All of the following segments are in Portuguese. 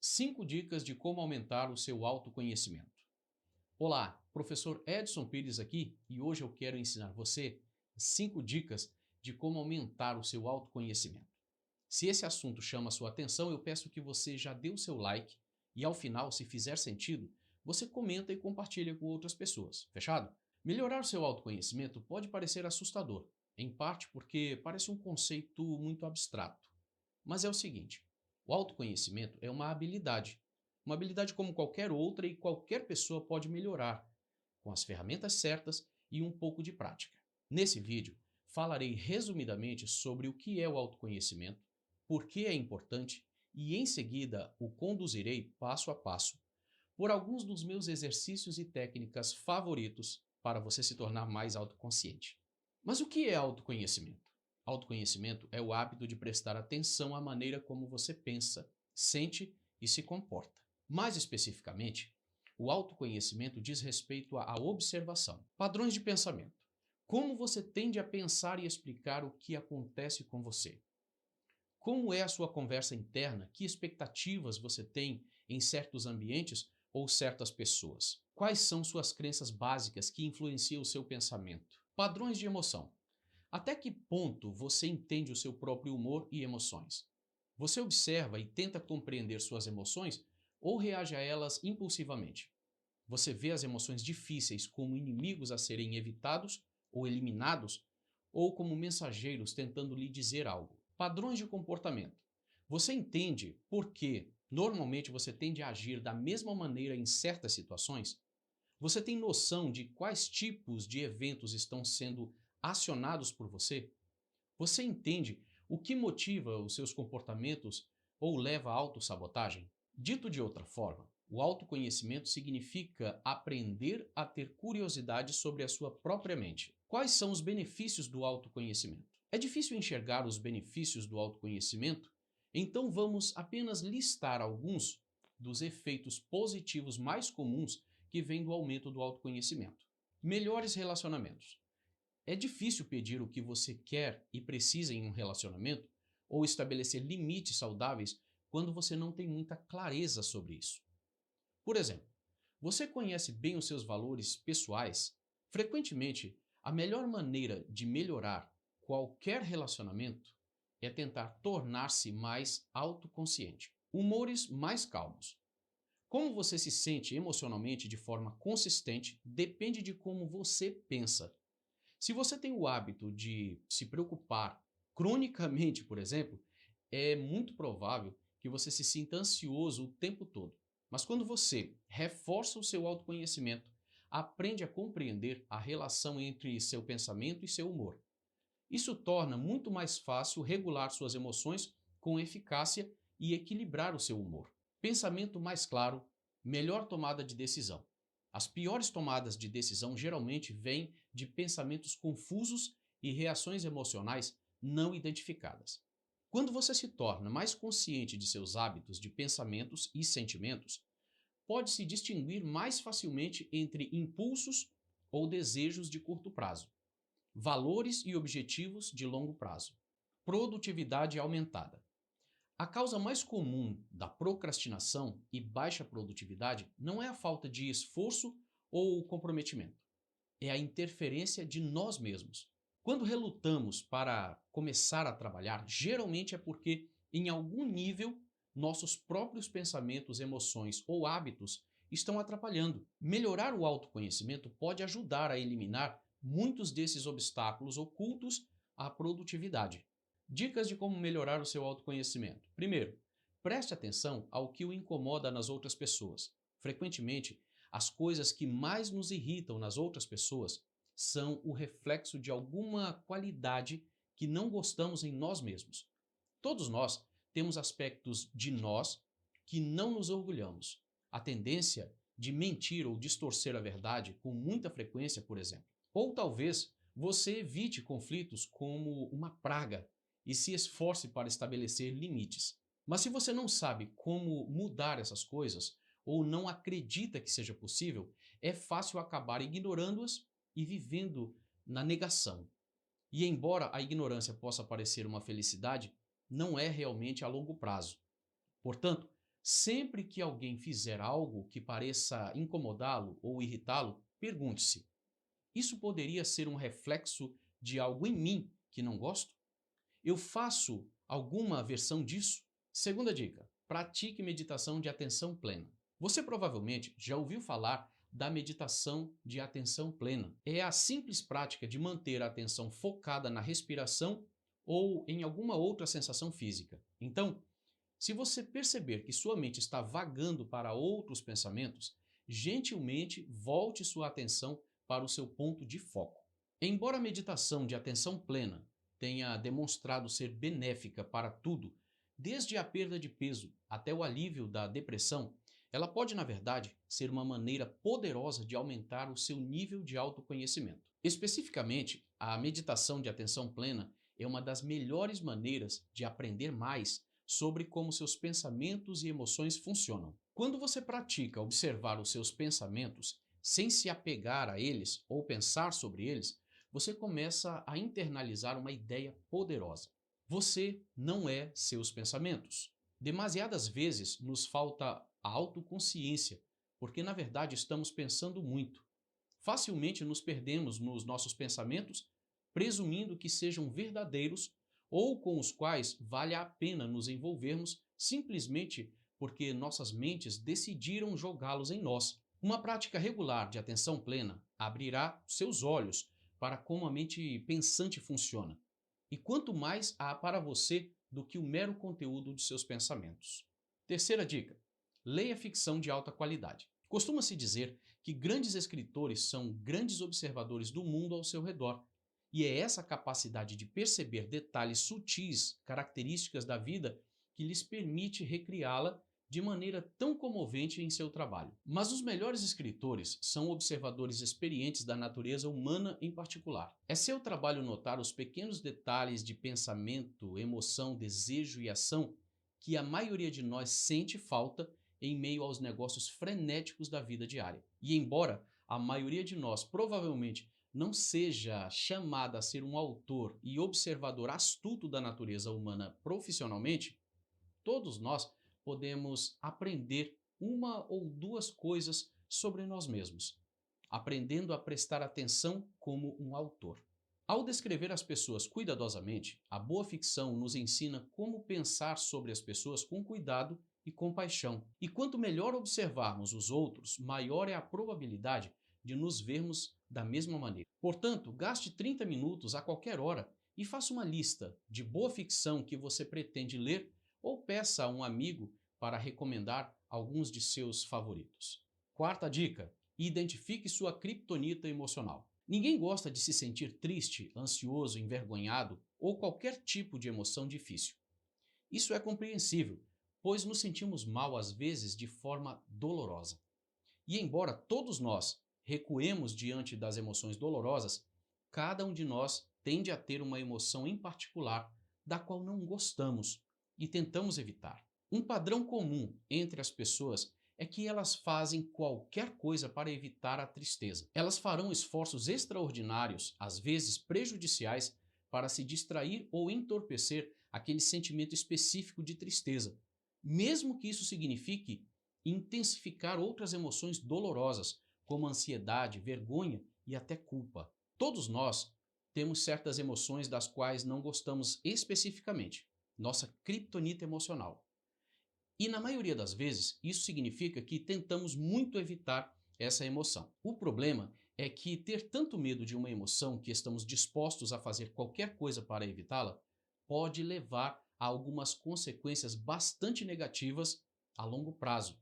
5 dicas de como aumentar o seu autoconhecimento. Olá, professor Edson Pires aqui e hoje eu quero ensinar você 5 dicas de como aumentar o seu autoconhecimento. Se esse assunto chama a sua atenção, eu peço que você já dê o seu like e ao final, se fizer sentido, você comenta e compartilha com outras pessoas. Fechado? Melhorar o seu autoconhecimento pode parecer assustador, em parte porque parece um conceito muito abstrato. Mas é o seguinte, o autoconhecimento é uma habilidade como qualquer outra e qualquer pessoa pode melhorar, com as ferramentas certas e um pouco de prática. Nesse vídeo, falarei resumidamente sobre o que é o autoconhecimento, por que é importante e em seguida o conduzirei passo a passo por alguns dos meus exercícios e técnicas favoritos para você se tornar mais autoconsciente. Mas o que é autoconhecimento? Autoconhecimento é o hábito de prestar atenção à maneira como você pensa, sente e se comporta. Mais especificamente, o autoconhecimento diz respeito à observação, padrões de pensamento. Como você tende a pensar e explicar o que acontece com você? Como é a sua conversa interna? Que expectativas você tem em certos ambientes ou certas pessoas? Quais são suas crenças básicas que influenciam o seu pensamento? Padrões de emoção. Até que ponto você entende o seu próprio humor e emoções? Você observa e tenta compreender suas emoções ou reage a elas impulsivamente? Você vê as emoções difíceis como inimigos a serem evitados ou eliminados, ou como mensageiros tentando lhe dizer algo? Padrões de comportamento. Você entende por que normalmente você tende a agir da mesma maneira em certas situações? Você tem noção de quais tipos de eventos estão sendo acionados por você? Você entende o que motiva os seus comportamentos ou leva à autossabotagem? Dito de outra forma, o autoconhecimento significa aprender a ter curiosidade sobre a sua própria mente. Quais são os benefícios do autoconhecimento? É difícil enxergar os benefícios do autoconhecimento? Então vamos apenas listar alguns dos efeitos positivos mais comuns que vêm do aumento do autoconhecimento. Melhores relacionamentos. É difícil pedir o que você quer e precisa em um relacionamento ou estabelecer limites saudáveis quando você não tem muita clareza sobre isso. Por exemplo, você conhece bem os seus valores pessoais? Frequentemente, a melhor maneira de melhorar qualquer relacionamento é tentar tornar-se mais autoconsciente. Humores mais calmos. Como você se sente emocionalmente de forma consistente depende de como você pensa. Se você tem o hábito de se preocupar cronicamente, por exemplo, é muito provável que você se sinta ansioso o tempo todo. Mas quando você reforça o seu autoconhecimento, aprende a compreender a relação entre seu pensamento e seu humor. Isso torna muito mais fácil regular suas emoções com eficácia e equilibrar o seu humor. Pensamento mais claro, melhor tomada de decisão. As piores tomadas de decisão geralmente vêm de pensamentos confusos e reações emocionais não identificadas. Quando você se torna mais consciente de seus hábitos de pensamentos e sentimentos, pode-se distinguir mais facilmente entre impulsos ou desejos de curto prazo, valores e objetivos de longo prazo. Produtividade aumentada. A causa mais comum da procrastinação e baixa produtividade não é a falta de esforço ou comprometimento, é a interferência de nós mesmos. Quando relutamos para começar a trabalhar, geralmente é porque, em algum nível, nossos próprios pensamentos, emoções ou hábitos estão atrapalhando. Melhorar o autoconhecimento pode ajudar a eliminar muitos desses obstáculos ocultos à produtividade. Dicas de como melhorar o seu autoconhecimento. Primeiro, preste atenção ao que o incomoda nas outras pessoas. Frequentemente, as coisas que mais nos irritam nas outras pessoas são o reflexo de alguma qualidade que não gostamos em nós mesmos. Todos nós temos aspectos de nós que não nos orgulhamos. A tendência de mentir ou distorcer a verdade com muita frequência, por exemplo. Ou talvez você evite conflitos como uma praga e se esforce para estabelecer limites. Mas se você não sabe como mudar essas coisas ou não acredita que seja possível, é fácil acabar ignorando-as e vivendo na negação. E embora a ignorância possa parecer uma felicidade, não é realmente a longo prazo. Portanto, Sempre que alguém fizer algo que pareça incomodá-lo ou irritá-lo, pergunte-se: isso poderia ser um reflexo de algo em mim que não gosto? Eu faço alguma versão disso? Segunda dica: pratique meditação de atenção plena. Você provavelmente já ouviu falar da meditação de atenção plena. É a simples prática de manter a atenção focada na respiração ou em alguma outra sensação física. Então, se você perceber que sua mente está vagando para outros pensamentos, gentilmente volte sua atenção para o seu ponto de foco. Embora a meditação de atenção plena tenha demonstrado ser benéfica para tudo, desde a perda de peso até o alívio da depressão, ela pode, na verdade, ser uma maneira poderosa de aumentar o seu nível de autoconhecimento. Especificamente, a meditação de atenção plena é uma das melhores maneiras de aprender mais sobre como seus pensamentos e emoções funcionam. Quando você pratica observar os seus pensamentos sem se apegar a eles ou pensar sobre eles, você começa a internalizar uma ideia poderosa. Você não é seus pensamentos. Demasiadas vezes nos falta a autoconsciência, porque na verdade estamos pensando muito. Facilmente nos perdemos nos nossos pensamentos, presumindo que sejam verdadeiros ou com os quais vale a pena nos envolvermos simplesmente porque nossas mentes decidiram jogá-los em nós. Uma prática regular de atenção plena abrirá seus olhos para como a mente pensante funciona. E quanto mais há para você do que o mero conteúdo de seus pensamentos. Terceira dica: leia ficção de alta qualidade. Costuma-se dizer que grandes escritores são grandes observadores do mundo ao seu redor. E é essa capacidade de perceber detalhes sutis, características da vida, que lhes permite recriá-la de maneira tão comovente em seu trabalho. Mas os melhores escritores são observadores experientes da natureza humana em particular. É seu trabalho notar os pequenos detalhes de pensamento, emoção, desejo e ação que a maioria de nós sente falta em meio aos negócios frenéticos da vida diária. E embora a maioria de nós provavelmente não seja chamada a ser um autor e observador astuto da natureza humana profissionalmente, todos nós podemos aprender uma ou duas coisas sobre nós mesmos, aprendendo a prestar atenção como um autor. Ao descrever as pessoas cuidadosamente, a boa ficção nos ensina como pensar sobre as pessoas com cuidado e compaixão. E quanto melhor observarmos os outros, maior é a probabilidade de nos vermos da mesma maneira. Portanto, gaste 30 minutos a qualquer hora e faça uma lista de boa ficção que você pretende ler ou peça a um amigo para recomendar alguns de seus favoritos. Quarta dica: identifique sua criptonita emocional. Ninguém gosta de se sentir triste, ansioso, envergonhado ou qualquer tipo de emoção difícil. Isso é compreensível, pois nos sentimos mal às vezes de forma dolorosa. E embora todos nós recuemos diante das emoções dolorosas, cada um de nós tende a ter uma emoção em particular da qual não gostamos e tentamos evitar. Um padrão comum entre as pessoas é que elas fazem qualquer coisa para evitar a tristeza. Elas farão esforços extraordinários, às vezes prejudiciais, para se distrair ou entorpecer aquele sentimento específico de tristeza, mesmo que isso signifique intensificar outras emoções dolorosas, como ansiedade, vergonha e até culpa. Todos nós temos certas emoções das quais não gostamos especificamente, nossa criptonita emocional. E na maioria das vezes, isso significa que tentamos muito evitar essa emoção. O problema é que ter tanto medo de uma emoção que estamos dispostos a fazer qualquer coisa para evitá-la pode levar a algumas consequências bastante negativas a longo prazo.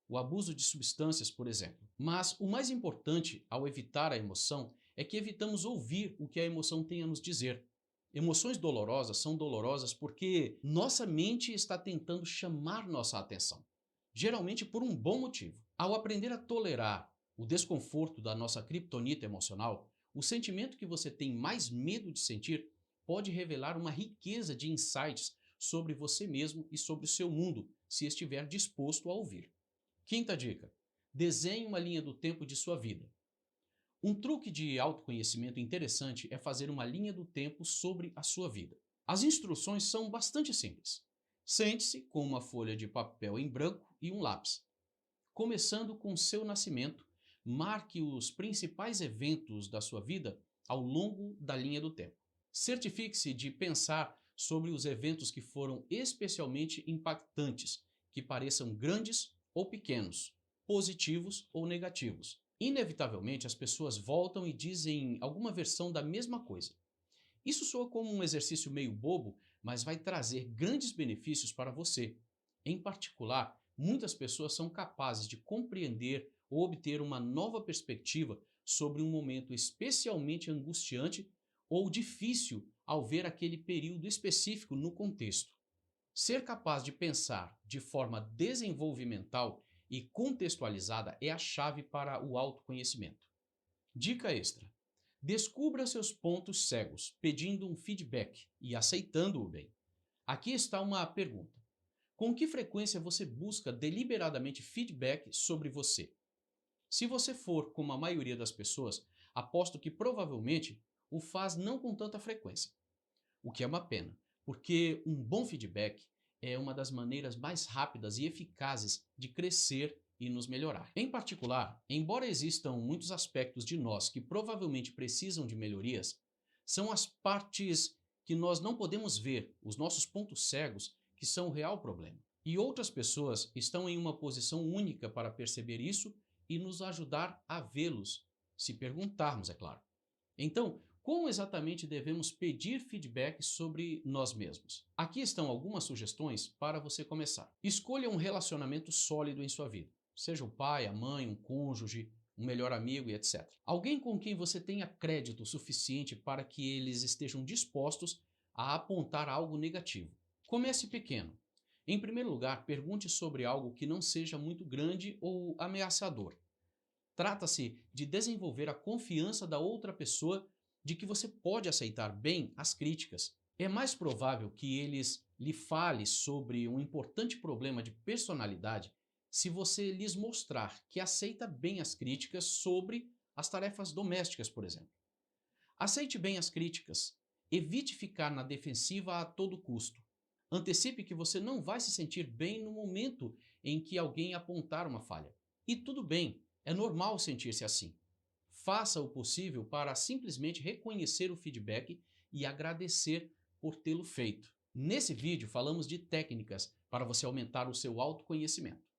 O abuso de substâncias, por exemplo. Mas o mais importante ao evitar a emoção é que evitamos ouvir o que a emoção tem a nos dizer. Emoções dolorosas são dolorosas porque nossa mente está tentando chamar nossa atenção, geralmente por um bom motivo. Ao aprender a tolerar o desconforto da nossa criptonita emocional, o sentimento que você tem mais medo de sentir pode revelar uma riqueza de insights sobre você mesmo e sobre o seu mundo, se estiver disposto a ouvir. Quinta dica: desenhe uma linha do tempo de sua vida. Um truque de autoconhecimento interessante é fazer uma linha do tempo sobre a sua vida. As instruções são bastante simples. Sente-se com uma folha de papel em branco e um lápis. Começando com seu nascimento, marque os principais eventos da sua vida ao longo da linha do tempo. Certifique-se de pensar sobre os eventos que foram especialmente impactantes, que pareçam grandes ou pequenos, positivos ou negativos. Inevitavelmente, as pessoas voltam e dizem alguma versão da mesma coisa. Isso soa como um exercício meio bobo, mas vai trazer grandes benefícios para você. Em particular, muitas pessoas são capazes de compreender ou obter uma nova perspectiva sobre um momento especialmente angustiante ou difícil ao ver aquele período específico no contexto. Ser capaz de pensar de forma desenvolvimental e contextualizada é a chave para o autoconhecimento. Dica extra: descubra seus pontos cegos, pedindo um feedback e aceitando-o bem. Aqui está uma pergunta: com que frequência você busca deliberadamente feedback sobre você? Se você for como a maioria das pessoas, aposto que provavelmente o faz não com tanta frequência, o que é uma pena, porque um bom feedback é uma das maneiras mais rápidas e eficazes de crescer e nos melhorar. Em particular, embora existam muitos aspectos de nós que provavelmente precisam de melhorias, são as partes que nós não podemos ver, os nossos pontos cegos, que são o real problema. E outras pessoas estão em uma posição única para perceber isso e nos ajudar a vê-los, se perguntarmos, é claro. Então, como exatamente devemos pedir feedback sobre nós mesmos? Aqui estão algumas sugestões para você começar. Escolha um relacionamento sólido em sua vida. Seja o pai, a mãe, um cônjuge, um melhor amigo e etc. Alguém com quem você tenha crédito suficiente para que eles estejam dispostos a apontar algo negativo. Comece pequeno. Em primeiro lugar, pergunte sobre algo que não seja muito grande ou ameaçador. Trata-se de desenvolver a confiança da outra pessoa de que você pode aceitar bem as críticas. É mais provável que eles lhe falem sobre um importante problema de personalidade se você lhes mostrar que aceita bem as críticas sobre as tarefas domésticas, por exemplo. Aceite bem as críticas. Evite ficar na defensiva a todo custo. Antecipe que você não vai se sentir bem no momento em que alguém apontar uma falha. E tudo bem, é normal sentir-se assim. Faça o possível para simplesmente reconhecer o feedback e agradecer por tê-lo feito. Nesse vídeo falamos de técnicas para você aumentar o seu autoconhecimento.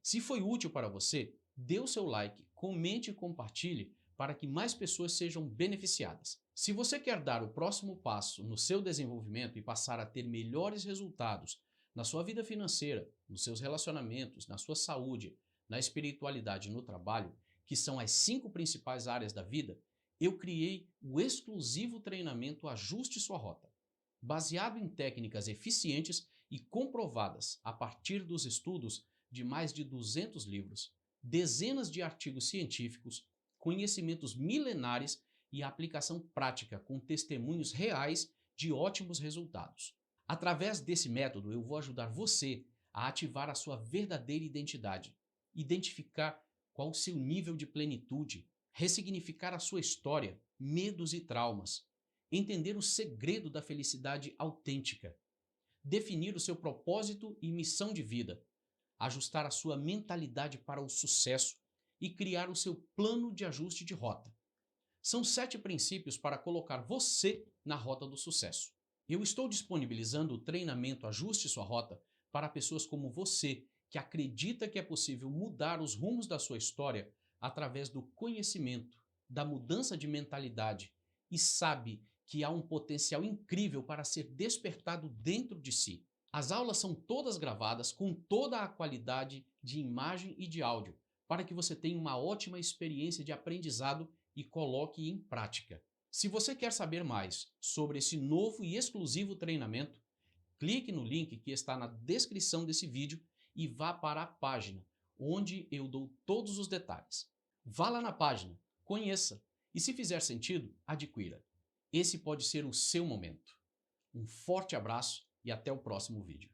Se foi útil para você, dê o seu like, comente e compartilhe para que mais pessoas sejam beneficiadas. Se você quer dar o próximo passo no seu desenvolvimento e passar a ter melhores resultados na sua vida financeira, nos seus relacionamentos, na sua saúde, na espiritualidade e no trabalho, que são as 5 principais áreas da vida, eu criei o exclusivo treinamento Ajuste Sua Rota. Baseado em técnicas eficientes e comprovadas a partir dos estudos de mais de 200 livros, dezenas de artigos científicos, conhecimentos milenares e aplicação prática com testemunhos reais de ótimos resultados. Através desse método, eu vou ajudar você a ativar a sua verdadeira identidade, identificar qual o seu nível de plenitude, ressignificar a sua história, medos e traumas, entender o segredo da felicidade autêntica, definir o seu propósito e missão de vida, ajustar a sua mentalidade para o sucesso e criar o seu plano de ajuste de rota. São 7 princípios para colocar você na rota do sucesso. Eu estou disponibilizando o treinamento Ajuste Sua Rota para pessoas como você, que acredita que é possível mudar os rumos da sua história através do conhecimento, da mudança de mentalidade e sabe que há um potencial incrível para ser despertado dentro de si. As aulas são todas gravadas com toda a qualidade de imagem e de áudio, para que você tenha uma ótima experiência de aprendizado e coloque em prática. Se você quer saber mais sobre esse novo e exclusivo treinamento, clique no link que está na descrição desse vídeo e vá para a página, onde eu dou todos os detalhes. Vá lá na página, conheça e, se fizer sentido, adquira. Esse pode ser o seu momento. Um forte abraço e até o próximo vídeo.